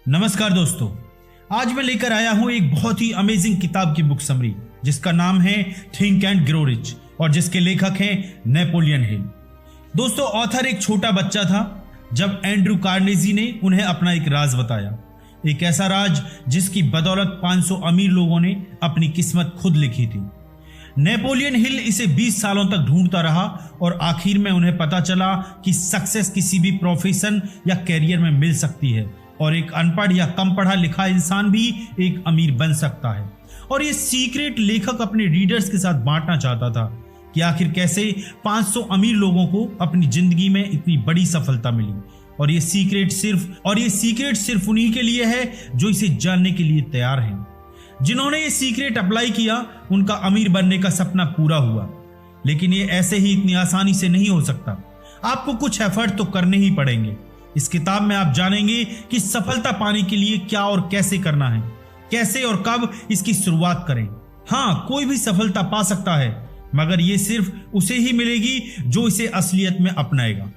नमस्कार दोस्तों, आज मैं लेकर आया हूं एक बहुत ही अमेजिंग किताब की बुक समरी जिसका नाम है थिंक एंड ग्रो रिच और जिसके लेखक हैं नेपोलियन हिल। दोस्तों, ऑथर एक छोटा बच्चा था जब एंड्रू कार्नेगी ने उन्हें अपना एक राज बताया, एक ऐसा राज जिसकी बदौलत 500 अमीर लोगों ने अपनी किस्मत खुद लिखी थी। नेपोलियन हिल इसे 20 सालों तक ढूंढता रहा और आखिर में उन्हें पता चला कि सक्सेस किसी भी प्रोफेशन या कैरियर में मिल सकती है और एक अनपढ़ या कम पढ़ा लिखा इंसान भी एक अमीर बन सकता है। और ये सीक्रेट लेखक अपने रीडर्स के साथ बांटना चाहता था कि आखिर कैसे 500 अमीर लोगों को अपनी जिंदगी में इतनी बड़ी सफलता मिली। और ये सीक्रेट सिर्फ उन्हीं के लिए है जो इसे जानने के लिए तैयार हैं। जिन्होंने ये सीक्रेट अप्लाई किया उनका अमीर बनने का सपना पूरा हुआ, लेकिन ये ऐसे ही इतनी आसानी से नहीं हो सकता। आपको कुछ एफर्ट तो करने ही पड़ेंगे। इस किताब में आप जानेंगे कि सफलता पाने के लिए क्या और कैसे करना है, कैसे और कब इसकी शुरुआत करें। हाँ, कोई भी सफलता पा सकता है, मगर ये सिर्फ उसे ही मिलेगी जो इसे असलियत में अपनाएगा।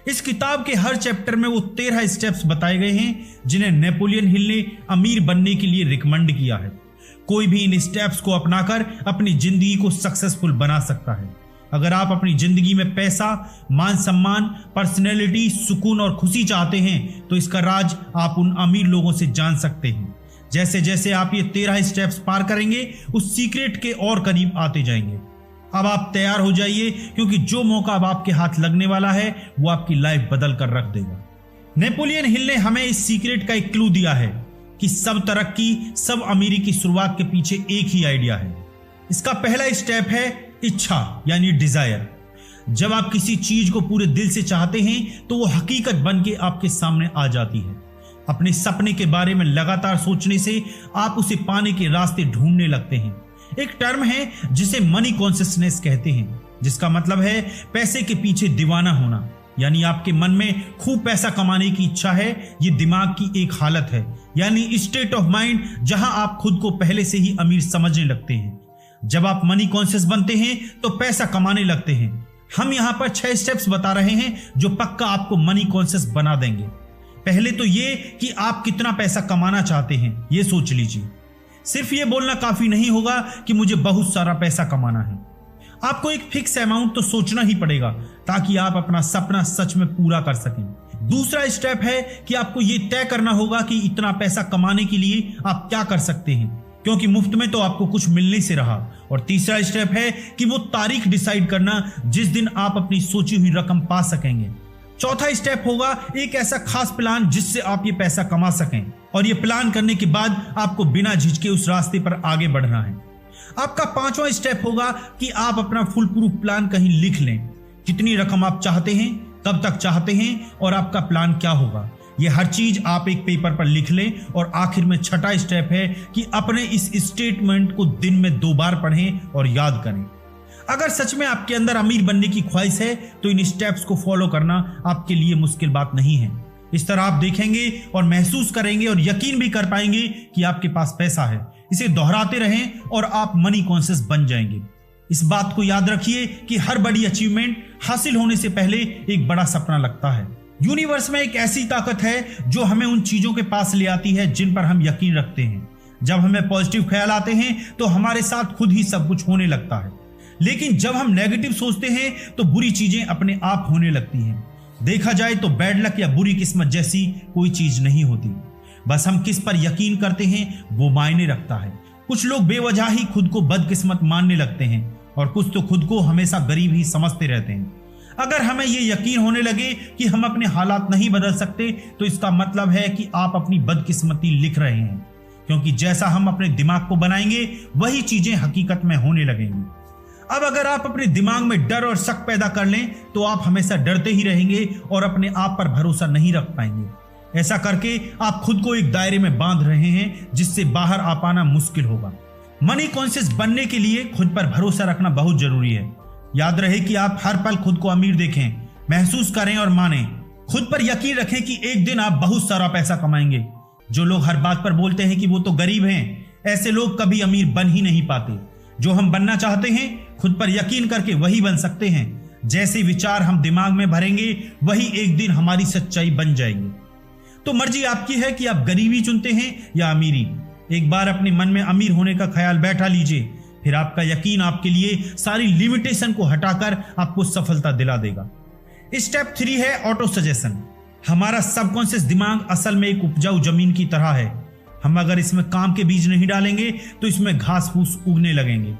इस किताब के हर चैप्टर में वो 13 स्टेप्स बताए गए हैं जिन्हें नेपोलियन हिल ने अमीर बनने के लिए रिकमेंड किया है। कोई भी इन स्टेप्स को अपनाकर अपनी जिंदगी को सक्सेसफुल बना सकता है। अगर आप अपनी जिंदगी में पैसा, मान सम्मान, पर्सनैलिटी, सुकून और खुशी चाहते हैं तो इसका राज आप उन अमीर लोगों से जान सकते हैं। जैसे जैसे आप ये 13 स्टेप्स पार करेंगे उस सीक्रेट के और करीब आते जाएंगे। अब आप तैयार हो जाइए, क्योंकि जो मौका अब आपके हाथ लगने वाला है वो आपकी लाइफ बदल कर रख देगा। नेपोलियन हिल ने हमें इस सीक्रेट का एक क्लू दिया है कि सब तरक्की, सब अमीरी की शुरुआत के पीछे एक ही आइडिया है। इसका पहला स्टेप है इच्छा यानी डिजायर। जब आप किसी चीज को पूरे दिल से चाहते हैं तो वो हकीकत बन के आपके सामने आ जाती है। अपने सपने के बारे में लगातार सोचने से आप उसे पाने के रास्ते ढूंढने लगते हैं। एक टर्म है जिसे मनी कॉन्शियसनेस कहते हैं, जिसका मतलब है पैसे के पीछे दीवाना होना। यानी आपके मन में खूब पैसा कमाने की इच्छा है। ये दिमाग की एक हालत है, यानी स्टेट ऑफ माइंड, जहां आप खुद को पहले से ही अमीर समझने लगते हैं। जब आप मनी कॉन्शियस बनते हैं तो पैसा कमाने लगते हैं। हम यहां पर 6 स्टेप्स बता रहे हैं जो पक्का आपको मनी कॉन्शियस बना देंगे। पहले तो ये कि आप कितना पैसा कमाना चाहते हैं, ये सोच लीजिए। सिर्फ ये बोलना काफी नहीं होगा कि मुझे बहुत सारा पैसा कमाना है। आपको एक फिक्स अमाउंट तो सोचना ही पड़ेगा ताकि आप अपना सपना सच में पूरा कर सकें। दूसरा स्टेप है कि आपको ये तय करना होगा कि इतना पैसा कमाने के लिए आप क्या कर सकते हैं, क्योंकि मुफ्त में तो आपको कुछ मिलने से रहा। और तीसरा स्टेप है कि वो तारीख डिसाइड करना जिस दिन आप अपनी सोची हुई रकम पा सकेंगे। चौथा स्टेप होगा एक ऐसा खास प्लान जिससे आप ये पैसा कमा सकें, और ये प्लान करने के बाद आपको बिना झिझके उस रास्ते पर आगे बढ़ना है। आपका 5वां स्टेप होगा कि आप अपना फुल प्रूफ प्लान कहीं लिख लें। कितनी रकम आप चाहते हैं, कब तक चाहते हैं और आपका प्लान क्या होगा, ये हर चीज आप एक पेपर पर लिख लें। और आखिर में 6वां स्टेप है कि अपने इस स्टेटमेंट को दिन में 2 बार पढ़ें और याद करें। अगर सच में आपके अंदर अमीर बनने की ख्वाहिश है तो इन स्टेप्स को फॉलो करना आपके लिए मुश्किल बात नहीं है। इस तरह आप देखेंगे और महसूस करेंगे और यकीन भी कर पाएंगे कि आपके पास पैसा है। इसे दोहराते रहें और आप मनी कॉन्शियस बन जाएंगे। इस बात को याद रखिए कि हर बड़ी अचीवमेंट हासिल होने से पहले एक बड़ा सपना लगता है। यूनिवर्स में एक ऐसी ताकत है जो हमें उन चीजों के पास ले आती है जिन पर हम यकीन रखते हैं। जब हमें पॉजिटिव ख्याल आते हैं तो हमारे साथ खुद ही सब कुछ होने लगता है, लेकिन जब हम नेगेटिव सोचते हैं तो बुरी चीजें अपने आप होने लगती हैं। देखा जाए तो बैड लक या बुरी किस्मत जैसी कोई चीज नहीं होती, बस हम किस पर यकीन करते हैं वो मायने रखता है। कुछ लोग बेवजह ही खुद को बदकिस्मत मानने लगते हैं और कुछ तो खुद को हमेशा गरीब ही समझते रहते हैं। अगर हमें ये यकीन होने लगे कि हम अपने हालात नहीं बदल सकते तो इसका मतलब है कि आप अपनी बदकिस्मती लिख रहे हैं, क्योंकि जैसा हम अपने दिमाग को बनाएंगे वही चीजें हकीकत में होने लगेंगी। अब अगर आप अपने दिमाग में डर और शक पैदा कर लें तो आप हमेशा डरते ही रहेंगे और अपने आप पर भरोसा नहीं रख पाएंगे। ऐसा करके आप खुद को एक दायरे में बांध रहे हैं जिससे बाहर आ पाना मुश्किल होगा। मनी कॉन्शियस बनने के लिए खुद पर भरोसा रखना बहुत जरूरी है। याद रहे कि आप हर पल खुद को अमीर देखें, महसूस करें और मानें। खुद पर यकीन रखें कि एक दिन आप बहुत सारा पैसा कमाएंगे। जो लोग हर बात पर बोलते हैं कि वो तो गरीब हैं, ऐसे लोग कभी अमीर बन ही नहीं पाते। जो हम बनना चाहते हैं खुद पर यकीन करके वही बन सकते हैं। जैसे विचार हम दिमाग में भरेंगे वही एक दिन हमारी सच्चाई बन जाएंगे। तो मर्जी आपकी है कि आप गरीबी चुनते हैं या अमीरी। एक बार अपने मन में अमीर होने का ख्याल बैठा लीजिए, फिर आपका यकीन आपके लिए सारी लिमिटेशन को हटाकर आपको सफलता दिला देगा। स्टेप 3 है ऑटो सजेशन। हमारा सबकॉन्शियस दिमाग असल में एक उपजाऊ जमीन की तरह है। हम अगर इसमें काम के बीज नहीं डालेंगे तो इसमें घास फूस उगने लगेंगे।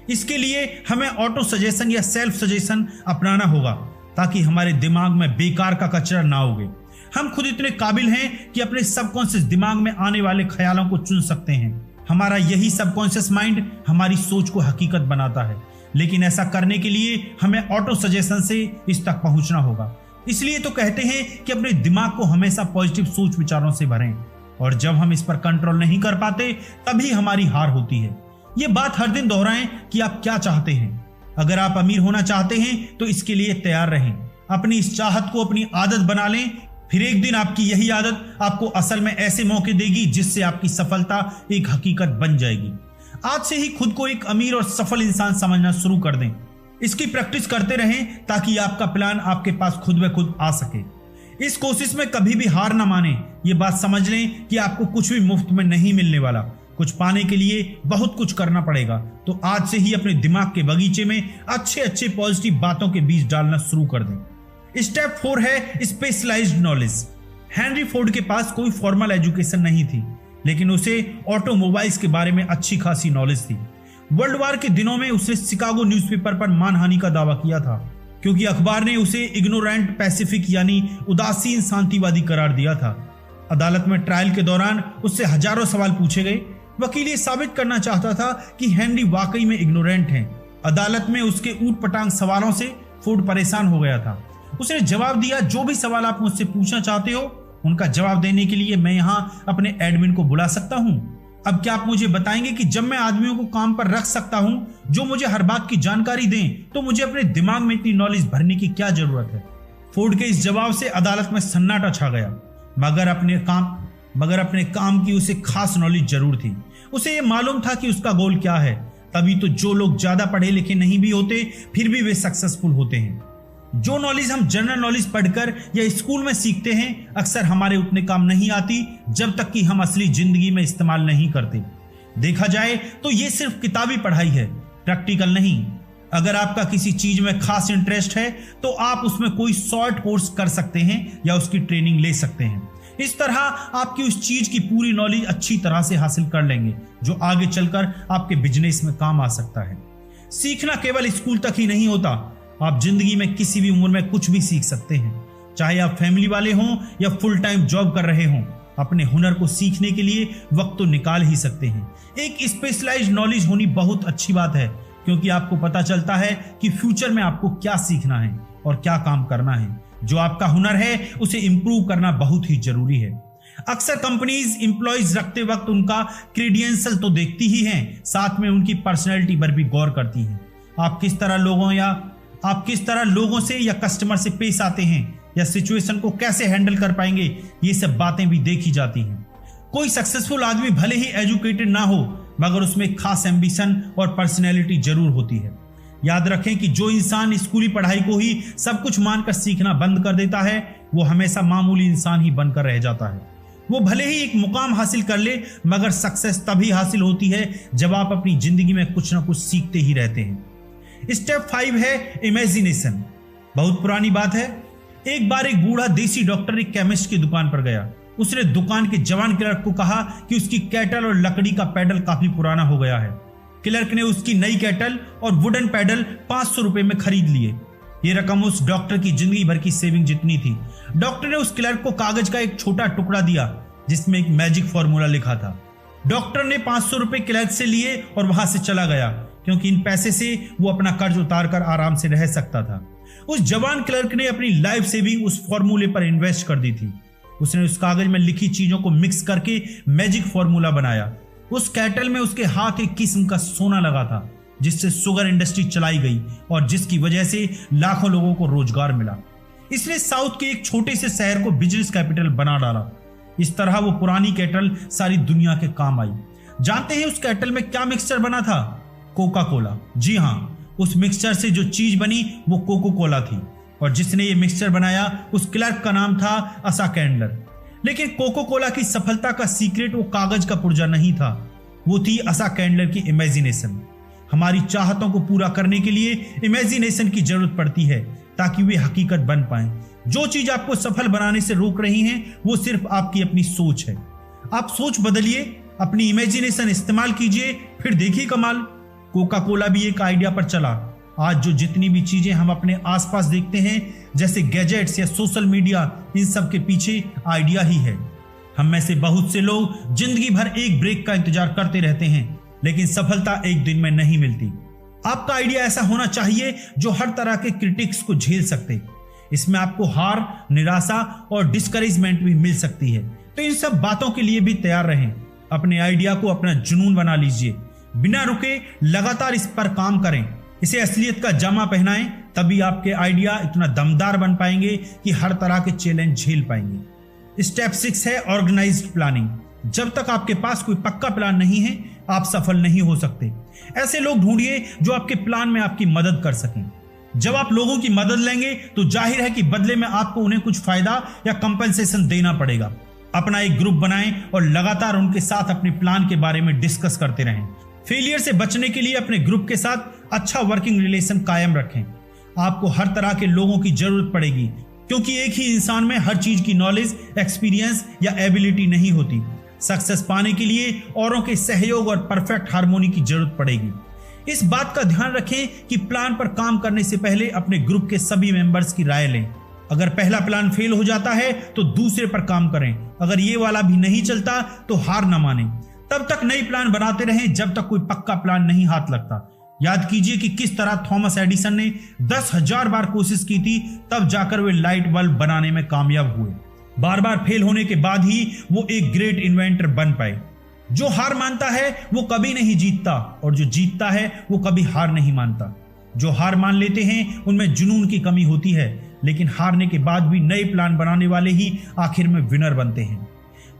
इसके लिए हमें ऑटो सजेशन या सेल्फ सजेशन अपनाना होगा ताकि हमारे दिमाग में बेकार का कचरा ना उगे। हम खुद इतने काबिल हैं कि अपने सबकॉन्शियस दिमाग में आने वाले ख्यालों को चुन सकते हैं। हमारा यही सबकॉन्शियस माइंड हमारी सोच को हकीकत बनाता है, लेकिन ऐसा करने के लिए हमें ऑटो सजेशन से इस तक पहुंचना होगा। इसलिए तो कहते हैं कि अपने दिमाग को हमेशा पॉजिटिव सोच विचारों से भरें, और जब हम इस पर कंट्रोल नहीं कर पाते तभी हमारी हार होती है। ये बात हर दिन दोहराएं कि आप क्या चाहते हैं। अगर आप अमीर होना चाहते हैं तो इसके लिए तैयार रहें। अपनी इस चाहत को अपनी आदत बना लें, फिर एक दिन आपकी यही आदत आपको असल में ऐसे मौके देगी जिससे आपकी सफलता एक हकीकत बन जाएगी। आज से ही खुद को एक अमीर और सफल इंसान समझना शुरू कर दें। इसकी प्रैक्टिस करते रहें ताकि आपका प्लान आपके पास खुद ब खुद आ सके। इस कोशिश में कभी भी हार ना माने। ये बात समझ लें कि आपको कुछ भी मुफ्त में नहीं मिलने वाला। कुछ पाने के लिए बहुत कुछ करना पड़ेगा। तो आज से ही अपने दिमाग के बगीचे में अच्छे अच्छे पॉजिटिव बातों के बीज डालना शुरू कर दें। स्टेप 4 है स्पेशलाइज्ड नॉलेज। हेनरी फोर्ड के पास कोई फॉर्मल एजुकेशन नहीं थी, लेकिन उसे ऑटोमोबाइल्स के बारे में अच्छी खासी नॉलेज थी। वर्ल्ड वार के दिनों में उसने शिकागो न्यूज़पेपर पर मानहानि का दावा किया था, क्योंकि अखबार ने उसे इग्नोरेंट पैसिफिक यानी उदासीन शांतिवादी करार दिया था। अदालत में ट्रायल के दौरान उससे हजारों सवाल पूछे गए। वकील ये साबित करना चाहता था कि हेनरी वाकई में इग्नोरेंट हैं। अदालत में उसके ऊट पटांग सवालों से फोर्ड परेशान हो गया था। उसने जवाब दिया, जो भी सवाल आप मुझसे पूछना चाहते हो उनका जवाब देने के लिए मैं यहाँ अपने एडमिन को बुला सकता हूँ। अब क्या आप मुझे बताएंगे कि जब मैं आदमियों को काम पर रख सकता हूँ जो मुझे हर बात की जानकारी दें, तो मुझे अपने दिमाग में इतनी नॉलेज भरने की क्या जरूरत है। फोर्ड के इस जवाब से अदालत में सन्नाटा छा गया, मगर अपने काम की उसे खास नॉलेज जरूर थी। उसे ये मालूम था कि उसका गोल क्या है। तभी तो जो लोग ज्यादा पढ़े लिखे नहीं भी होते फिर भी वे सक्सेसफुल होते हैं। जो नॉलेज हम जनरल नॉलेज पढ़कर या स्कूल में सीखते हैं अक्सर हमारे उतने काम नहीं आती जब तक कि हम असली जिंदगी में इस्तेमाल नहीं करते। देखा जाए तो ये सिर्फ किताबी पढ़ाई है, प्रैक्टिकल नहीं। अगर आपका किसी चीज में खास इंटरेस्ट है तो आप उसमें कोई शॉर्ट कोर्स कर सकते हैं या उसकी ट्रेनिंग ले सकते हैं। इस तरह आपकी उस चीज की पूरी नॉलेज अच्छी तरह से हासिल कर लेंगे जो आगे चलकर आपके बिजनेस में काम आ सकता है। सीखना केवल स्कूल तक ही नहीं होता, आप जिंदगी में किसी भी उम्र में कुछ भी सीख सकते हैं। चाहे आप फैमिली वाले हों या फुल टाइम जॉब कर रहे हों, अपने हुनर को सीखने के लिए वक्त तो निकाल ही सकते हैं। एक स्पेशलाइज्ड नॉलेज होनी बहुत अच्छी बात है, क्योंकि आपको पता चलता है कि फ्यूचर में आपको क्या सीखना है और क्या काम करना है। जो आपका हुनर है उसे इंप्रूव करना बहुत ही जरूरी है। अक्सर कंपनीज एम्प्लॉइज रखते वक्त उनका क्रेडेंशियल तो देखती ही हैं, साथ में उनकी पर्सनैलिटी पर भी गौर करती हैं। आप किस तरह लोगों से या कस्टमर से पेश आते हैं या सिचुएशन को कैसे हैंडल कर पाएंगे, ये सब बातें भी देखी जाती हैं। कोई सक्सेसफुल आदमी भले ही एजुकेटेड ना हो, मगर उसमें खास एम्बिशन और पर्सनैलिटी जरूर होती है। याद रखें कि जो इंसान स्कूली पढ़ाई को ही सब कुछ मानकर सीखना बंद कर देता है वो हमेशा मामूली इंसान ही बनकर रह जाता है। वो भले ही एक मुकाम हासिल कर ले, मगर सक्सेस तभी हासिल होती है जब आप अपनी जिंदगी में कुछ ना कुछ सीखते ही रहते हैं। स्टेप 5 है इमेजिनेशन। बहुत पुरानी बात है। एक बार एक बूढ़ा देसी डॉक्टर एक केमिस्ट की दुकान पर गया। उसने दुकान के जवान क्लर्क को कहा कि उसकी कैटल और लकड़ी का पैडल काफी पुराना हो गया है। क्लर्क ने उसकी नई कैटल और वुडन पैडल 500 रुपए में खरीद लिए। ये रकम उस डॉक्टर की जिंदगी भर की सेविंग जितनी थी। डॉक्टर ने उस क्लर्क को कागज का एक छोटा टुकड़ा दिया जिसमें एक मैजिक फॉर्मूला लिखा था। डॉक्टर ने 500 रुपए क्लर्क से लिए और वहां से चला गया, क्योंकि इन पैसे से वो अपना कर्ज उतार कर आराम से रह सकता था। उस जवान क्लर्क ने अपनी लाइफ सेविंग उस फॉर्मूले पर इन्वेस्ट कर दी थी। उसने उस कागज में लिखी चीजों को मिक्स करके मैजिक फॉर्मूला बनाया। उस कैटल में उसके हाथ एक किस्म का सोना लगा था, जिससे शुगर इंडस्ट्री चलाई गई और जिसकी वजह से लाखों लोगों को रोजगार मिला। इसने साउथ के एक छोटे से शहर को बिजनेस कैपिटल बना डाला। इस तरह वो पुरानी कैटल सारी दुनिया के काम आई। जानते हैं उस कैटल में क्या मिक्सचर बना था? Coca Cola. जी हाँ, उस मिक्सचर से जो चीज बनी वो कोको कोला थी, और जिसने ये मिक्सचर बनाया उस क्लर्क का नाम था असा कैंडलर। लेकिन कोको कोला की सफलता का सीक्रेट वो कागज का पुर्जा नहीं था, वो थी आशा कैंडलर की इमेजिनेशन। हमारी चाहतों को पूरा करने के लिए इमेजिनेशन की जरूरत पड़ती है ताकि वे हकीकत बन पाएं। जो चीज आपको सफल बनाने से रोक रही है वो सिर्फ आपकी अपनी सोच है। आप सोच बदलिए, अपनी इमेजिनेशन इस्तेमाल कीजिए, फिर देखिए कमाल। कोका कोला भी एक आइडिया पर चला। आज जो जितनी भी चीजें हम अपने आसपास देखते हैं, जैसे गैजेट्स या सोशल मीडिया, इन सब के पीछे आइडिया ही है। हम में से बहुत से लोग जिंदगी भर एक ब्रेक का इंतजार करते रहते हैं, लेकिन सफलता एक दिन में नहीं मिलती। आपका आइडिया ऐसा होना चाहिए जो हर तरह के क्रिटिक्स को झेल सकते। इसमें आपको हार, निराशा और डिस्करेजमेंट भी मिल सकती है। तो इन सब बातों के लिए भी तैयार रहें। अपने आइडिया को अपना जुनून बना लीजिए, बिना रुके लगातार इस पर काम करें, इसे असलियत का जामा पहनाएं, तभी आपके आइडिया इतना दमदार बन पाएंगे कि हर तरह के चैलेंज झेल पाएंगे। स्टेप 6 है ऑर्गेनाइज्ड प्लानिंग। जब तक आपके पास कोई पक्का प्लान नहीं है, आप सफल नहीं हो सकते। ऐसे लोग ढूंढिए जो आपके प्लान में आपकी मदद कर सकें। जब आप लोगों की मदद लेंगे तो जाहिर है कि बदले में आपको उन्हें कुछ फायदा या कंपनसेशन देना पड़ेगा। अपना एक ग्रुप बनाएं और लगातार उनके साथ अपने प्लान के बारे में डिस्कस करते रहें। फेलियर से बचने के लिए अपने ग्रुप के साथ अच्छा वर्किंग रिलेशन कायम रखें। आपको हर तरह के लोगों की जरूरत पड़ेगी, क्योंकि एक ही इंसान में हर चीज की नॉलेज, एक्सपीरियंस या एबिलिटी नहीं होती। सक्सेस पाने के लिए औरों के सहयोग और परफेक्ट हार्मोनी की जरूरत पड़ेगी। इस बात का ध्यान रखें कि प्लान पर काम करने से पहले अपने ग्रुप के सभी मेंबर्स की राय लें। अगर पहला प्लान फेल हो जाता है तो दूसरे पर काम करें। अगर ये वाला भी नहीं चलता तो हार न माने। तब तक नई प्लान बनाते रहें जब तक कोई पक्का प्लान नहीं हाथ लगता। याद कीजिए कि किस तरह थॉमस एडिसन ने 10,000 बार कोशिश की थी, तब जाकर वे लाइट बल्ब बनाने में कामयाब हुए। बार बार फेल होने के बाद ही वो एक ग्रेट इन्वेंटर बन पाए। जो हार मानता है वो कभी नहीं जीतता, और जो जीतता है वो कभी हार नहीं मानता। जो हार मान लेते हैं उनमें जुनून की कमी होती है, लेकिन हारने के बाद भी नए प्लान बनाने वाले ही आखिर में विनर बनते हैं।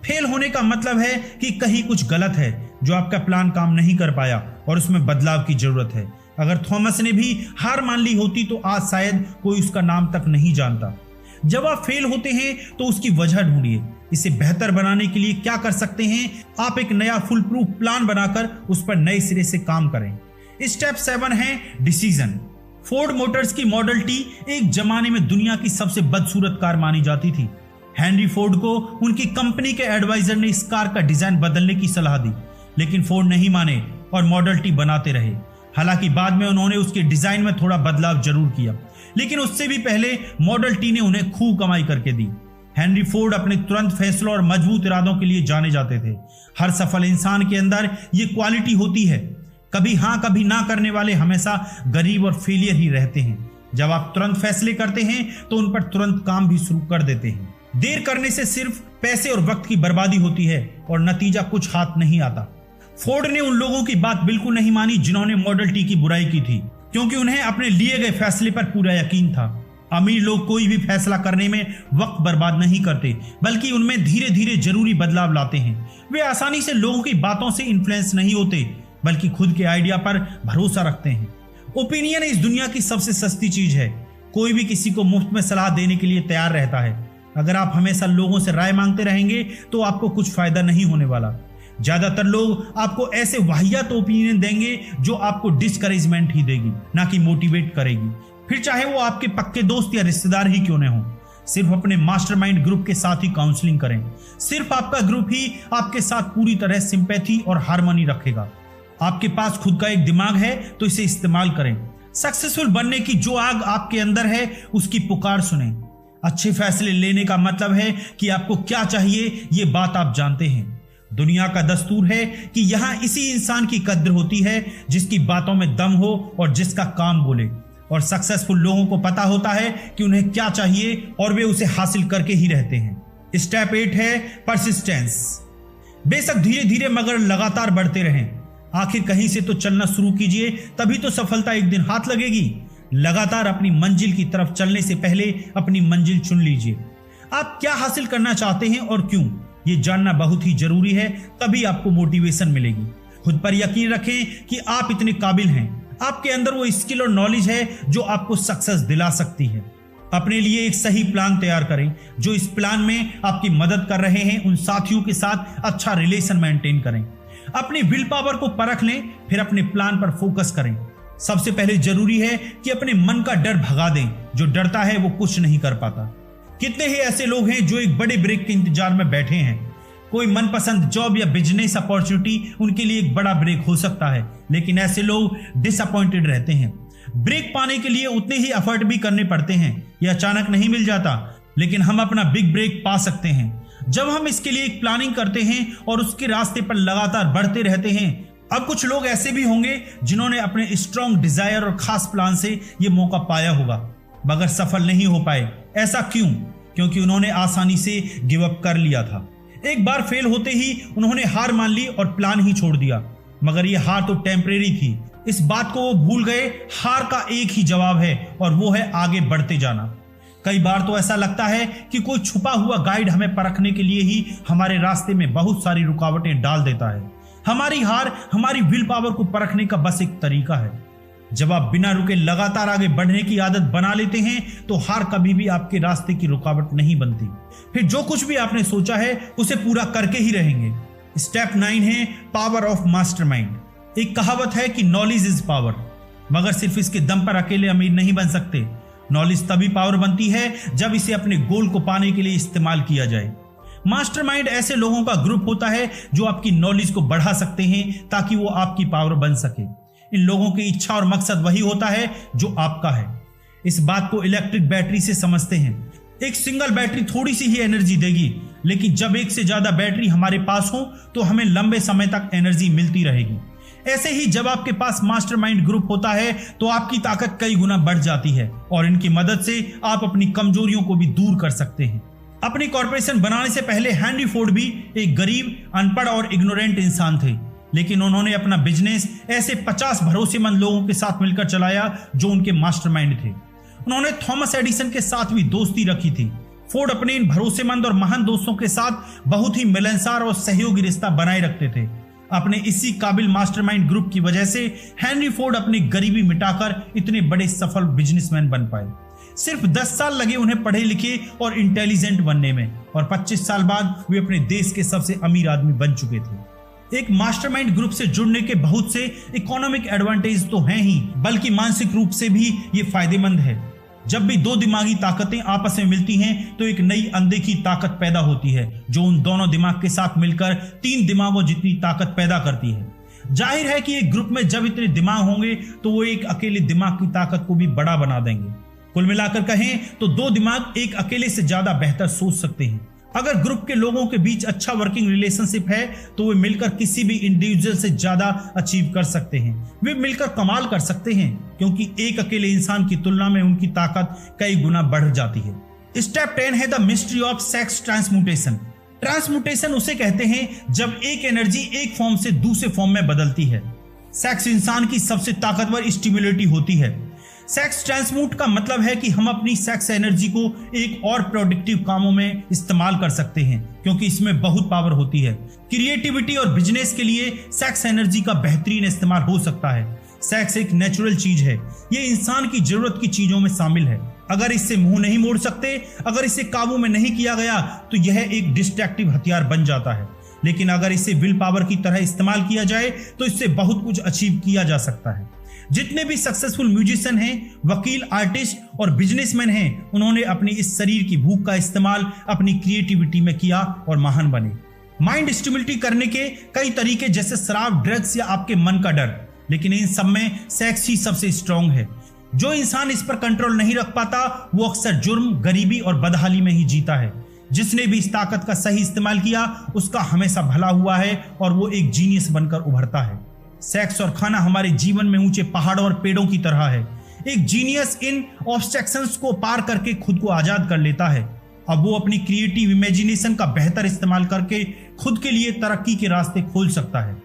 फेल होने का मतलब है कि कहीं कुछ गलत है, जो आपका प्लान काम नहीं कर पाया और उसमें बदलाव की जरूरत है। अगर थॉमस ने भी हार मान ली होती तो आज शायद कोई उसका नाम तक नहीं जानता। जब आप फेल होते हैं तो उसकी वजह ढूंढिए। इसे बेहतर बनाने के लिए क्या कर सकते हैं? आप एक नया फुल प्रूफ प्लान बनाकर उस पर नए सिरे से काम करें। स्टेप 7 है डिसीजन। फोर्ड मोटर्स की मॉडल टी एक जमाने में दुनिया की सबसे बदसूरत कार मानी जाती थी। हेनरी फोर्ड को उनकी कंपनी के एडवाइजर ने इस कार का डिजाइन बदलने की सलाह दी, लेकिन फोर्ड नहीं माने और मॉडल टी बनाते रहे। हालांकि बाद में उन्होंने उसके डिजाइन में थोड़ा बदलाव जरूर किया, लेकिन उससे भी पहले मॉडल टी ने उन्हें खूब कमाई करके दी। हेनरी फोर्ड अपने तुरंत फैसलों और मजबूत इरादों के लिए जाने जाते थे। हर सफल इंसान के अंदर ये क्वालिटी होती है। कभी हाँ कभी ना करने वाले हमेशा गरीब और फेलियर ही रहते हैं। जब आप तुरंत फैसले करते हैं तो उन पर तुरंत काम भी शुरू कर देते हैं। देर करने से सिर्फ पैसे और वक्त की बर्बादी होती है और नतीजा कुछ हाथ नहीं आता। फोर्ड ने उन लोगों की बात बिल्कुल नहीं मानी जिन्होंने मॉडल टी की बुराई की थी, क्योंकि उन्हें अपने लिए गए फैसले पर पूरा यकीन था। अमीर लोग कोई भी फैसला करने में वक्त बर्बाद नहीं करते, बल्कि उनमें धीरे धीरे जरूरी बदलाव लाते हैं। वे आसानी से लोगों की बातों से इन्फ्लुएंस नहीं होते, बल्कि खुद के आइडिया पर भरोसा रखते हैं। ओपिनियन इस दुनिया की सबसे सस्ती चीज है। कोई भी किसी को मुफ्त में सलाह देने के लिए तैयार रहता है। अगर आप हमेशा लोगों से राय मांगते रहेंगे तो आपको कुछ फायदा नहीं होने वाला। ज्यादातर लोग आपको ऐसे वाहियात ओपिनियन देंगे जो आपको डिस्करेजमेंट ही देगी, ना कि मोटिवेट करेगी, फिर चाहे वो आपके पक्के दोस्त या रिश्तेदार ही क्यों न हो। सिर्फ अपने मास्टरमाइंड ग्रुप के साथ ही काउंसलिंग करें। सिर्फ आपका ग्रुप ही आपके साथ पूरी तरह सिंपैथी और हार्मनी रखेगा। आपके पास खुद का एक दिमाग है तो इसे इस्तेमाल करें। सक्सेसफुल बनने की जो आग आपके अंदर है उसकी पुकार सुने। अच्छे फैसले लेने का मतलब है कि आपको क्या चाहिए ये बात आप जानते हैं। दुनिया का दस्तूर है कि यहां इसी इंसान की कद्र होती है जिसकी बातों में दम हो और जिसका काम बोले। और सक्सेसफुल लोगों को पता होता है कि उन्हें क्या चाहिए और वे उसे हासिल करके ही रहते हैं। स्टेप 8 है परसिस्टेंस। बेशक धीरे धीरे मगर लगातार बढ़ते रहें। आखिर कहीं से तो चलना शुरू कीजिए, तभी तो सफलता एक दिन हाथ लगेगी। लगातार अपनी मंजिल की तरफ चलने से पहले अपनी मंजिल चुन लीजिए। आप क्या हासिल करना चाहते हैं और क्यों, ये जानना बहुत ही जरूरी है, तभी आपको मोटिवेशन मिलेगी। खुद पर यकीन रखें कि आप इतने काबिल हैं। आपके अंदर वो स्किल और नॉलेज है जो आपको सक्सेस दिला सकती है। अपने लिए एक सही प्लान तैयार करें। जो इस प्लान में आपकी मदद कर रहे हैं उन साथियों के साथ अच्छा रिलेशन मेंटेन करें। अपनी विल पावर को परख लें, फिर अपने प्लान पर फोकस करें। सबसे पहले जरूरी है कि अपने मन का डर भगा दें। जो डरता है वो कुछ नहीं कर पाता। कितने ही ऐसे लोग हैं जो एक बड़े ब्रेक के इंतजार में बैठे हैं। कोई मनपसंद जॉब या बिजनेस अपॉर्चुनिटी उनके लिए एक बड़ा ब्रेक हो सकता है, लेकिन ऐसे लोग डिसअपॉइंटेड रहते हैं। ब्रेक पाने के लिए उतने ही एफर्ट भी करने पड़ते हैं। यह अचानक नहीं मिल जाता, लेकिन हम अपना बिग ब्रेक पा सकते हैं जब हम इसके लिए एक प्लानिंग करते हैं और उसके रास्ते पर लगातार बढ़ते रहते हैं। अब कुछ लोग ऐसे भी होंगे जिन्होंने अपने स्ट्रॉन्ग डिजायर और खास प्लान से यह मौका पाया होगा, मगर सफल नहीं हो पाए। ऐसा क्यों? क्योंकि उन्होंने आसानी से गिव अप कर लिया था। एक बार फेल होते ही उन्होंने हार मान ली और प्लान ही छोड़ दिया। मगर यह हार तो टेम्परेरी थी, इस बात को वो भूल गए। हार का एक ही जवाब है और वो है आगे बढ़ते जाना। कई बार तो ऐसा लगता है कि कोई छुपा हुआ गाइड हमें परखने के लिए ही हमारे रास्ते में बहुत सारी रुकावटें डाल देता है। हमारी हार हमारी विल पावर को परखने का बस एक तरीका है। जब आप बिना रुके लगातार आगे बढ़ने की आदत बना लेते हैं तो हार कभी भी आपके रास्ते की रुकावट नहीं बनती। फिर जो कुछ भी आपने सोचा है उसे पूरा करके ही रहेंगे। स्टेप 9 है पावर ऑफ मास्टरमाइंड। एक कहावत है कि नॉलेज इज पावर, मगर सिर्फ इसके दम पर अकेले अमीर नहीं बन सकते। नॉलेज तभी पावर बनती है जब इसे अपने गोल को पाने के लिए इस्तेमाल किया जाए। मास्टरमाइंड ऐसे लोगों का ग्रुप होता है जो आपकी नॉलेज को बढ़ा सकते हैं ताकि वो आपकी पावर बन सके। इन लोगों की इच्छा और मकसद वही होता है जो आपका है। इस बात को इलेक्ट्रिक बैटरी से समझते हैं। एक सिंगल बैटरी थोड़ी सी ही एनर्जी देगी, लेकिन जब एक से ज्यादा बैटरी हमारे पास हो तो हमें लंबे समय तक एनर्जी मिलती रहेगी। ऐसे ही जब आपके पास मास्टरमाइंड ग्रुप होता है तो आपकी ताकत कई गुना बढ़ जाती है और इनकी मदद से आप अपनी कमजोरियों को भी दूर कर सकते हैं। अपनी कॉर्पोरेशन बनाने से पहले हेनरी फोर्ड भी एक गरीब, अनपढ़ और इग्नोरेंट इंसान थे, लेकिन उन्होंने अपना बिजनेस ऐसे 50 भरोसेमंद लोगों के साथ मिलकर चलाया जो उनके मास्टरमाइंड थे। उन्होंने थॉमस एडिसन के साथ भी दोस्ती रखी थी। फोर्ड अपने इन भरोसेमंद और महान दोस्तों के साथ बहुत ही मिलनसार और सहयोगी रिश्ता बनाए रखते थे। अपने इसी काबिल मास्टरमाइंड ग्रुप की वजह से हेनरी फोर्ड अपनी गरीबी मिटाकर इतने बड़े सफल बिजनेसमैन बन पाए। सिर्फ 10 साल लगे उन्हें पढ़े लिखे और इंटेलिजेंट बनने में, और 25 साल बाद वे अपने देश के सबसे अमीर आदमी बन चुके थे। एक मास्टरमाइंड ग्रुप से जुड़ने के बहुत से इकोनॉमिक एडवांटेज तो हैं ही, बल्कि मानसिक रूप से भी ये फायदेमंद है। जब भी दो दिमागी ताकतें आपस में मिलती हैं तो एक नई अनदेखी ताकत पैदा होती है जो उन दोनों दिमाग के साथ मिलकर 3 दिमागों जितनी ताकत पैदा करती है। जाहिर है कि एक ग्रुप में जब इतने दिमाग होंगे तो वो एक अकेले दिमाग की ताकत को भी बड़ा बना देंगे। कुल मिलाकर कहें तो 2 दिमाग एक अकेले से ज्यादा बेहतर सोच सकते हैं। अगर ग्रुप के लोगों के बीच अच्छा वर्किंग रिलेशनशिप है तो वे मिलकर किसी भी इंडिविजुअल से ज्यादा अचीव कर सकते हैं। वे मिलकर कमाल कर सकते हैं, क्योंकि एक अकेले इंसान की तुलना में उनकी ताकत कई गुना बढ़ जाती है। स्टेप 10 है the mystery of sex transmutation. Transmutation उसे कहते हैं जब एक एनर्जी एक फॉर्म से दूसरे फॉर्म में बदलती है। सेक्स इंसान की सबसे ताकतवर स्टिमुलेटी होती है। सेक्स ट्रांसम्यूट का मतलब है कि हम अपनी सेक्स एनर्जी को एक और प्रोडक्टिव कामों में इस्तेमाल कर सकते हैं, क्योंकि इसमें बहुत पावर होती है। क्रिएटिविटी और बिजनेस के लिए सेक्स एनर्जी का बेहतरीन इस्तेमाल हो सकता है। सेक्स एक नेचुरल चीज है, ये इंसान की जरूरत की चीजों में शामिल है। अगर इससे मुंह नहीं मोड़ सकते, अगर इसे काबू में नहीं किया गया तो यह एक डिस्ट्रैक्टिव हथियार बन जाता है। लेकिन अगर इसे विल पावर की तरह इस्तेमाल किया जाए तो इससे बहुत कुछ अचीव किया जा सकता है। जितने भी सक्सेसफुल म्यूजिशियन हैं, वकील, आर्टिस्ट और बिजनेसमैन हैं, उन्होंने अपनी इस शरीर की भूख का इस्तेमाल अपनी क्रिएटिविटी में किया और महान बने। माइंड स्टिमुलेट करने के कई तरीके, जैसे शराब, ड्रग्स या आपके मन का डर, लेकिन इन सब में सेक्स ही सबसे स्ट्रांग है। जो इंसान इस पर कंट्रोल नहीं रख पाता वो अक्सर जुर्म, गरीबी और बदहाली में ही जीता है। जिसने भी इस ताकत का सही इस्तेमाल किया उसका हमेशा भला हुआ है और वो एक जीनियस बनकर उभरता है। सेक्स और खाना हमारे जीवन में ऊंचे पहाड़ों और पेड़ों की तरह है। एक जीनियस इन ऑब्स्ट्रक्शंस को पार करके खुद को आजाद कर लेता है। अब वो अपनी क्रिएटिव इमेजिनेशन का बेहतर इस्तेमाल करके खुद के लिए तरक्की के रास्ते खोल सकता है।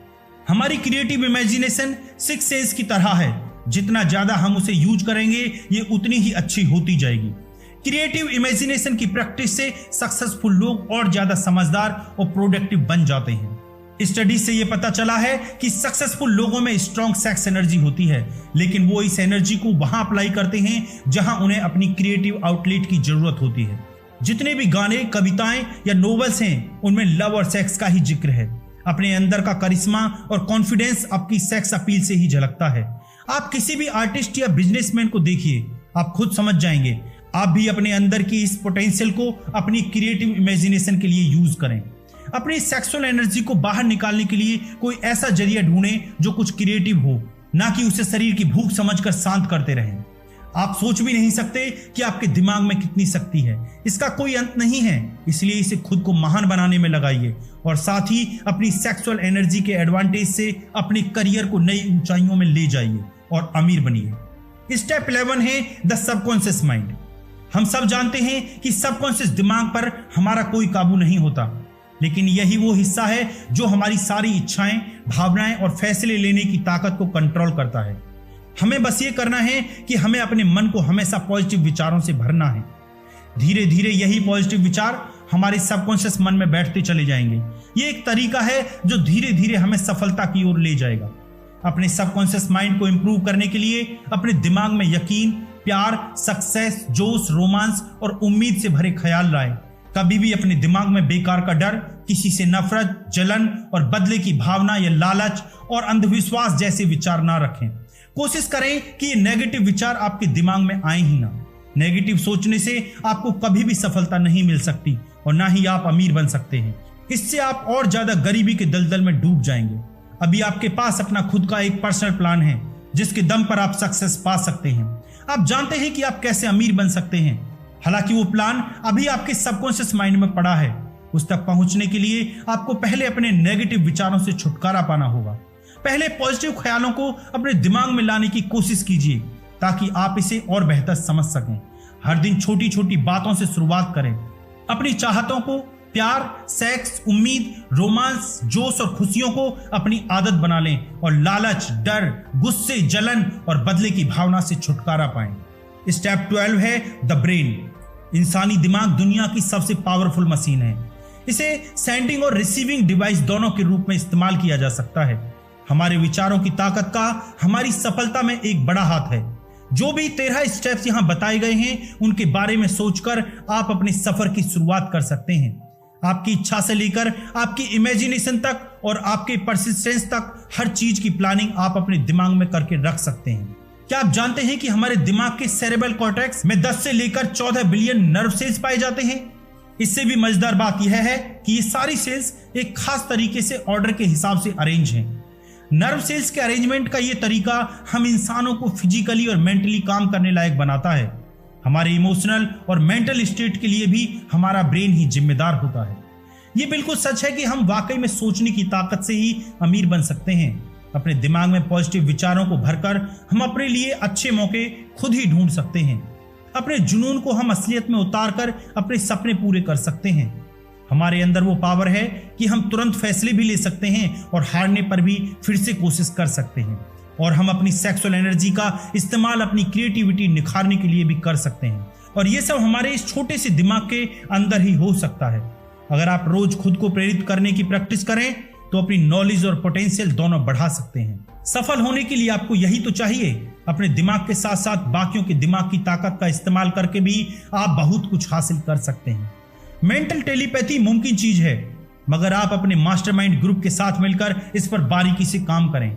हमारी क्रिएटिव इमेजिनेशन 6 सेंस की तरह है, जितना ज्यादा हम उसे यूज करेंगे ये उतनी ही अच्छी होती जाएगी। क्रिएटिव इमेजिनेशन की प्रैक्टिस से सक्सेसफुल लोग और ज्यादा समझदार और प्रोडक्टिव बन जाते हैं। स्टडी से यह पता चला है कि सक्सेसफुल लोगों में स्ट्रॉन्ग सेक्स एनर्जी होती है, लेकिन वो इस एनर्जी को वहां अप्लाई करते हैं जहां उन्हें अपनी क्रिएटिव आउटलेट की जरूरत होती है। जितने भी गाने, कविताएं या नोवेल्स हैं, उनमें लव और सेक्स का ही जिक्र है। अपने अंदर का करिश्मा और कॉन्फिडेंस आपकी सेक्स अपील से ही झलकता है। आप किसी भी आर्टिस्ट या बिजनेसमैन को देखिए, आप खुद समझ जाएंगे। आप भी अपने अंदर की इस पोटेंशियल को अपनी क्रिएटिव इमेजिनेशन के लिए यूज करें। अपनी सेक्सुअल एनर्जी को बाहर निकालने के लिए कोई ऐसा जरिया ढूंढें जो कुछ क्रिएटिव हो, ना कि उसे शरीर की भूख समझकर शांत करते रहें। आप सोच भी नहीं सकते कि आपके दिमाग में कितनी शक्ति है, इसका कोई अंत नहीं है। इसलिए इसे खुद को महान बनाने में लगाइए और साथ ही अपनी सेक्सुअल एनर्जी के एडवांटेज से अपने करियर को नई ऊंचाइयों में ले जाइए और अमीर बनिए। स्टेप 11 है द सबकॉन्शियस माइंड। हम सब जानते हैं कि सबकॉन्शियस दिमाग पर हमारा कोई काबू नहीं होता, लेकिन यही वो हिस्सा है जो हमारी सारी इच्छाएं, भावनाएं और फैसले लेने की ताकत को कंट्रोल करता है। हमें बस ये करना है कि हमें अपने मन को हमेशा पॉजिटिव विचारों से भरना है। धीरे धीरे यही पॉजिटिव विचार हमारे सबकॉन्शियस मन में बैठते चले जाएंगे। ये एक तरीका है जो धीरे धीरे हमें सफलता की ओर ले जाएगा। अपने सबकॉन्शियस माइंड को इंप्रूव करने के लिए अपने दिमाग में यकीन, प्यार, सक्सेस, जोश, रोमांस और उम्मीद से भरे ख्याल लाएं। कभी भी अपने दिमाग में बेकार का डर, किसी से नफरत, जलन और बदले की भावना या लालच और अंधविश्वास जैसे विचार ना रखें। कोशिश करें कि ये नेगेटिव विचार आपके दिमाग में आए ही ना। नेगेटिव सोचने से आपको कभी भी सफलता नहीं मिल सकती और ना ही आप अमीर बन सकते हैं। इससे आप और ज्यादा गरीबी के दलदल में डूब जाएंगे। अभी आपके पास अपना खुद का एक पर्सनल प्लान है जिसके दम पर आप सक्सेस पा सकते हैं। आप जानते हैं कि आप कैसे अमीर बन सकते हैं। हालांकि वो प्लान अभी आपके सबकॉन्शियस माइंड में पड़ा है। उस तक पहुंचने के लिए आपको पहले अपने नेगेटिव विचारों से छुटकारा पाना होगा। पहले पॉजिटिव ख्यालों को अपने दिमाग में लाने की कोशिश कीजिए ताकि आप इसे और बेहतर समझ सकें। हर दिन छोटी छोटी बातों से शुरुआत करें। अपनी चाहतों को, प्यार, सेक्स, उम्मीद, रोमांस, जोश और खुशियों को अपनी आदत बना लें और लालच, डर, गुस्से, जलन और बदले की भावना से छुटकारा पाएं। स्टेप 12 है द ब्रेन। इंसानी दिमाग दुनिया की सबसे पावरफुल मशीन है। इसे सेंडिंग और रिसीविंग डिवाइस दोनों के रूप में इस्तेमाल किया जा सकता है। हमारे विचारों की ताकत का हमारी सफलता में एक बड़ा हाथ है। जो भी 13 स्टेप्स यहाँ बताए गए हैं उनके बारे में सोचकर आप अपने सफर की शुरुआत कर सकते हैं। आपकी इच्छा से लेकर आपकी इमेजिनेशन तक और आपके परसिस्टेंस तक हर चीज की प्लानिंग आप अपने दिमाग में करके रख सकते हैं। क्या आप जानते हैं कि हमारे दिमाग के सेरेब्रल कॉर्टेक्स में 10 से लेकर 14 बिलियन नर्व सेल्स पाए जाते हैं। इससे भी मजेदार बात यह है कि ये सारी सेल्स एक खास तरीके से ऑर्डर के हिसाब से अरेंज हैं। नर्व सेल्स के अरेंजमेंट का ये तरीका हम इंसानों को फिजिकली और मेंटली काम करने लायक बनाता है। हमारे इमोशनल और मेंटल स्टेट के लिए भी हमारा ब्रेन ही जिम्मेदार होता है। ये बिल्कुल सच है कि हम वाकई में सोचने की ताकत से ही अमीर बन सकते हैं। अपने दिमाग में पॉजिटिव विचारों को भरकर हम अपने लिए अच्छे मौके खुद ही ढूंढ सकते हैं। अपने जुनून को हम असलियत में उतारकर अपने सपने पूरे कर सकते हैं। हमारे अंदर वो पावर है कि हम तुरंत फैसले भी ले सकते हैं और हारने पर भी फिर से कोशिश कर सकते हैं। और हम अपनी सेक्सुअल एनर्जी का इस्तेमाल अपनी क्रिएटिविटी निखारने के लिए भी कर सकते हैं। और ये सब हमारे इस छोटे से दिमाग के अंदर ही हो सकता है। अगर आप रोज खुद को प्रेरित करने की प्रैक्टिस करें तो अपनी नॉलेज और पोटेंशियल दोनों बढ़ा सकते हैं। सफल होने के लिए आपको यही तो चाहिए। अपने दिमाग के साथ साथ बाकियों के दिमाग की ताकत का इस्तेमाल करके भी आप बहुत कुछ हासिल कर सकते हैं। मेंटल टेलीपैथी मुमकिन चीज है, मगर आप अपने मास्टरमाइंड ग्रुप के साथ मिलकर इस पर बारीकी से काम करें।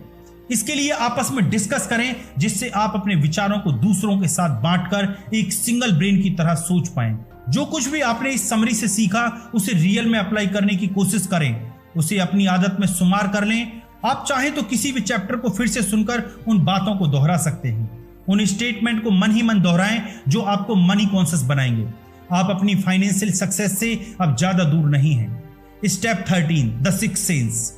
इसके लिए आपस में डिस्कस करें जिससे आप अपने विचारों को दूसरों के साथ बांटकर एक सिंगल ब्रेन की तरह सोच पाएं। जो कुछ भी आपने इस समरी से सीखा उसे रियल में अप्लाई करने की कोशिश करें। उसे अपनी आदत में शुमार कर लें। आप चाहें तो किसी भी चैप्टर को फिर से सुनकर उन बातों को दोहरा सकते हैं। उन स्टेटमेंट को मन ही मन दोहराएं जो आपको मनी कॉन्शियस बनाएंगे। आप अपनी फाइनेंशियल सक्सेस से अब ज्यादा दूर नहीं हैं। Step 13 the sixth sense.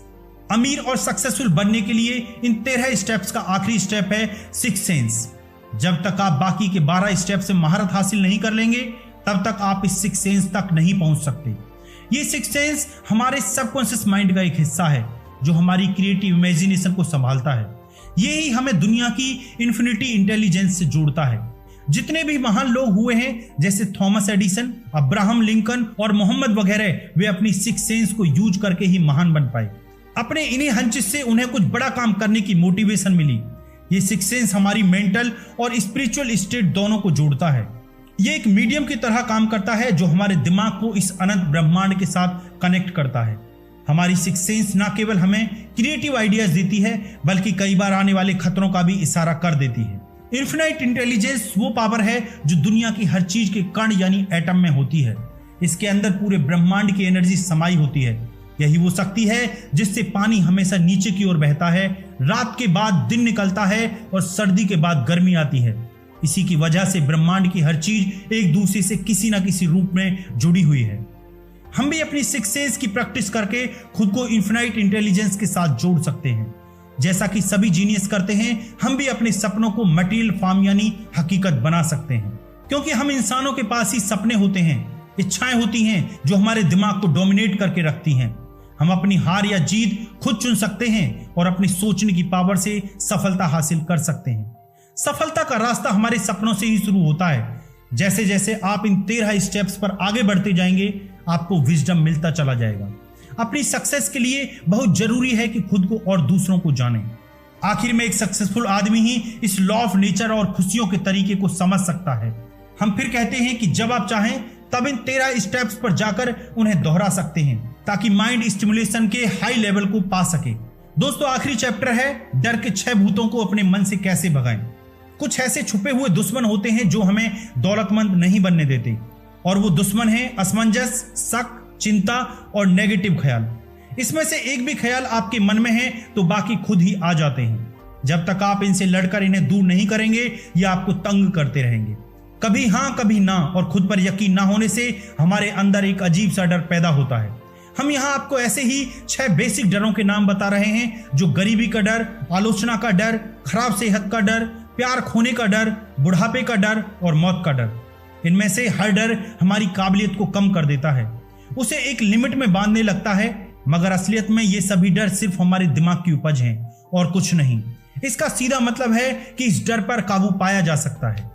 अमीर और सक्सेसफुल बनने के लिए इन 13 स्टेप्स का आखिरी स्टेप है सिक्स्थ सेंस। जब तक आप बाकी के 12 स्टेप से महारत हासिल नहीं कर लेंगे तब तक आप इस सिक्स्थ सेंस तक नहीं पहुंच सकते। ये सिक्स्थ सेंस हमारे सबकॉन्शियस माइंड का एक हिस्सा है जो हमारी क्रिएटिव इमेजिनेशन को संभालता है। ये ही हमें दुनिया की इन्फिनिटी इंटेलिजेंस से जोड़ता है। जितने भी महान लोग हुए हैं जैसे थॉमस एडिसन, अब्राहम लिंकन और मोहम्मद वगैरह, वे अपनी सिक्स्थ सेंस को यूज करके ही महान बन पाए। अपने इन्हीं हंचेस से उन्हें कुछ बड़ा काम करने की मोटिवेशन मिली। ये सिक्स सेंस हमारी मेंटल और स्पिरिचुअल स्टेट दोनों को जोड़ता है। ये एक मीडियम की तरह काम करता है जो हमारे दिमाग को इस अनंत ब्रह्मांड के साथ कनेक्ट करता है। हमारी सिक्स सेंस ना केवल हमें क्रिएटिव आइडियाज देती है बल्कि कई बार आने वाले खतरों का भी इशारा कर देती है। इन्फिनाइट इंटेलिजेंस वो पावर है जो दुनिया की हर चीज के कण यानी एटम में होती है। इसके अंदर पूरे ब्रह्मांड की एनर्जी समाई होती है। यही वो शक्ति है जिससे पानी हमेशा नीचे की ओर बहता है, रात के बाद दिन निकलता है और सर्दी के बाद गर्मी आती है। इसी की वजह से ब्रह्मांड की हर चीज एक दूसरे से किसी ना किसी रूप में जुड़ी हुई है। हम भी अपनी सिक्स सेंस की प्रैक्टिस करके खुद को इन्फिनाइट इंटेलिजेंस के साथ जोड़ सकते हैं। जैसा कि सभी जीनियस करते हैं, हम भी अपने सपनों को मटेरियल फॉर्म यानी हकीकत बना सकते हैं। क्योंकि हम इंसानों के पास ही सपने होते हैं, इच्छाएं होती हैं जो हमारे दिमाग को डोमिनेट करके रखती हैं। हम अपनी हार या जीत खुद चुन सकते हैं और अपनी सोचने की पावर से सफलता हासिल कर सकते हैं। सफलता का रास्ता हमारे सपनों से ही शुरू होता है। जैसे जैसे आप इन 13 स्टेप्स पर आगे बढ़ते जाएंगे, आपको विजडम मिलता चला जाएगा। अपनी सक्सेस के लिए बहुत जरूरी है कि खुद को और दूसरों को जानें। आखिर में एक सक्सेसफुल आदमी ही इस लॉ ऑफ नेचर और खुशियों के तरीके को समझ सकता है। हम फिर कहते हैं कि जब आप चाहें तब इन 13 स्टेप्स पर जाकर उन्हें दोहरा सकते हैं ताकि माइंड स्टिमुलेशन के हाई लेवल को पा सके। दोस्तों, आखिरी चैप्टर है डर के 6 भूतों को अपने मन से कैसे भगाएं। कुछ ऐसे छुपे हुए दुश्मन होते हैं जो हमें दौलतमंद नहीं बनने देते, और वो दुश्मन है असमंजस, शक, चिंता और नेगेटिव ख्याल। इसमें से एक भी ख्याल आपके मन में है तो बाकी खुद ही आ जाते हैं। जब तक आप इनसे लड़कर इन्हें दूर नहीं करेंगे, ये आपको तंग करते रहेंगे। कभी हाँ कभी ना, और खुद पर यकीन ना होने से हमारे अंदर एक अजीब सा डर पैदा होता है। हम यहाँ आपको ऐसे ही 6 बेसिक डरों के नाम बता रहे हैं, जो गरीबी का डर, आलोचना का डर, खराब सेहत का डर, प्यार खोने का डर, बुढ़ापे का डर और मौत का डर। इनमें से हर डर हमारी काबिलियत को कम कर देता है, उसे एक लिमिट में बांधने लगता है, मगर असलियत में ये सभी डर सिर्फ हमारे दिमाग की उपज हैं और कुछ नहीं। इसका सीधा मतलब है कि इस डर पर काबू पाया जा सकता है।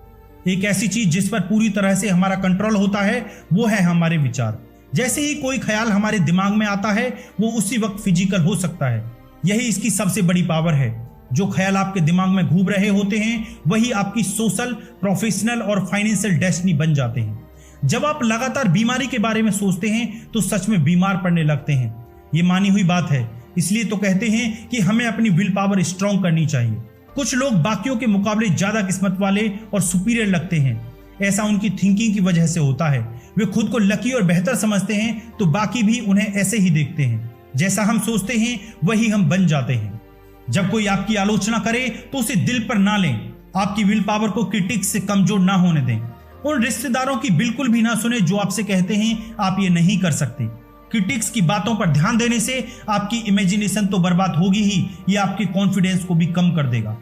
एक ऐसी चीज जिस पर पूरी तरह से हमारा कंट्रोल होता है वो है हमारे विचार। जैसे ही कोई ख्याल हमारे दिमाग में आता है, वो उसी वक्त फिजिकल हो सकता है। यही इसकी सबसे बड़ी पावर है। जो ख्याल आपके दिमाग में घूम रहे होते हैं वही आपकी सोशल, प्रोफेशनल और फाइनेंशियल डेस्टिनी बन जाते हैं। जब आप लगातार बीमारी के बारे में सोचते हैं तो सच में बीमार पड़ने लगते हैं। ये मानी हुई बात है, इसलिए तो कहते हैं कि हमें अपनी विल पावर स्ट्रॉन्ग करनी चाहिए। कुछ लोग बाकियों के मुकाबले ज्यादा किस्मत वाले और सुपीरियर लगते हैं। ऐसा उनकी थिंकिंग की वजह से होता है। वे खुद को लकी और बेहतर समझते हैं तो बाकी भी उन्हें ऐसे ही देखते हैं। जैसा हम सोचते हैं वही हम बन जाते हैं। जब कोई आपकी आलोचना करे तो उसे दिल पर ना लें। आपकी विल पावर को क्रिटिक्स से कमजोर ना होने दें। उन रिश्तेदारों की बिल्कुल भी ना सुने जो आपसे कहते हैं आप ये नहीं कर सकते। क्रिटिक्स की बातों पर ध्यान देने से आपकी इमेजिनेशन तो बर्बाद होगी ही, ये आपके कॉन्फिडेंस को भी कम कर देगा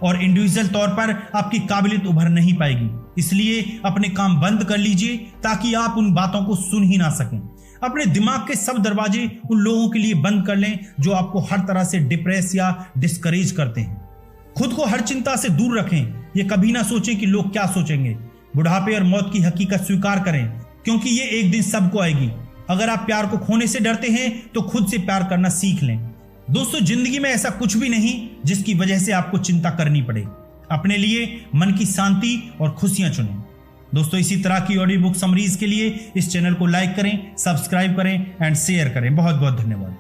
और इंडिविजुअल तौर पर आपकी काबिलियत उभर नहीं पाएगी। इसलिए अपने काम बंद कर लीजिए ताकि आप उन बातों को सुन ही ना सकें। अपने दिमाग के सब दरवाजे उन लोगों के लिए बंद कर लें जो आपको हर तरह से डिप्रेस या डिस्करेज करते हैं। खुद को हर चिंता से दूर रखें। ये कभी ना सोचें कि लोग क्या सोचेंगे। बुढ़ापे और मौत की हकीकत स्वीकार करें, क्योंकि ये एक दिन सबको आएगी। अगर आप प्यार को खोने से डरते हैं तो खुद से प्यार करना सीख लें। दोस्तों, जिंदगी में ऐसा कुछ भी नहीं जिसकी वजह से आपको चिंता करनी पड़े। अपने लिए मन की शांति और खुशियां चुनें। दोस्तों, इसी तरह की ऑडियो बुक समरीज के लिए इस चैनल को लाइक करें, सब्सक्राइब करें एंड शेयर करें। बहुत बहुत धन्यवाद।